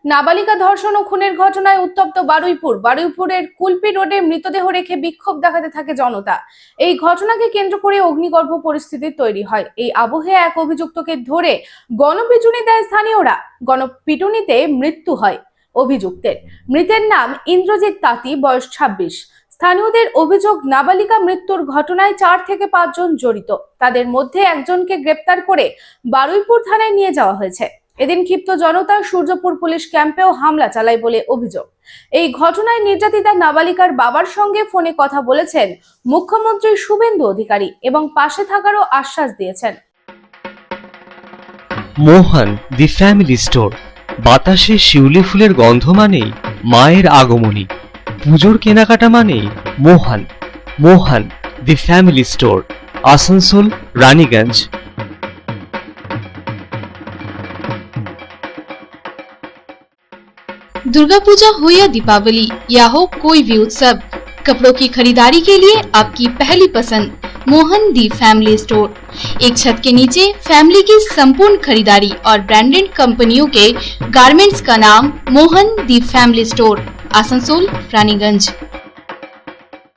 নাবালিকা ধর্ষণ ও খুনের ঘটনায় উত্তপ্ত বারুইপুরের কুলপি রোডে মৃতদেহ রেখে বিক্ষোভ দেখাতে থাকে জনতা। এই ঘটনাকে কেন্দ্র করে অগ্নিগর্ভ পরিস্থিতি তৈরি হয়। এই আবহে এক অভিযুক্তকে ধরে গণপিটুনি দেয় স্থানীয়রা। গণপিটুনিতে মৃত্যু হয় অভিযুক্তের। মৃতের নাম ইন্দ্রজিৎ তাঁতি, বয়স 26। স্থানীয়দের অভিযোগ, নাবালিকা মৃত্যুর ঘটনায় 4 থেকে 5 জন জড়িত। তাদের মধ্যে একজনকে গ্রেপ্তার করে বারুইপুর থানায় নিয়ে যাওয়া হয়েছে। এদিন ক্ষিপ্ত জনতা সূর্যপুর পুলিশ ক্যাম্পেও হামলা চালায় বলে অভিযোগ। এই ঘটনায় নির্যাতিতা নাবালিকার বাবার সঙ্গে ফোনে কথা বলেছেন মুখ্যমন্ত্রী শুভেন্দু অধিকারী এবং পাশে থাকারও আশ্বাস দিয়েছেন। মোহন দি ফ্যামিলি স্টোর। বাতাসে শিউলি ফুলের গন্ধ মানেই মায়ের আগমনী। পুজোর কেনাকাটা মানেই Mohan. Mohan the family store, Asansol, Raniganj. Durga Puja हो या दीपावली या हो कोई भी उत्सव, कपड़ों की खरीदारी के लिए आपकी पहली पसंद मोहन दी फैमिली स्टोर। एक छत के नीचे फैमिली की संपूर्ण खरीदारी और ब्रांडेड कंपनियों के गारमेंट्स का नाम मोहन दी फैमिली स्टोर, आसनसोल, रानीगंज।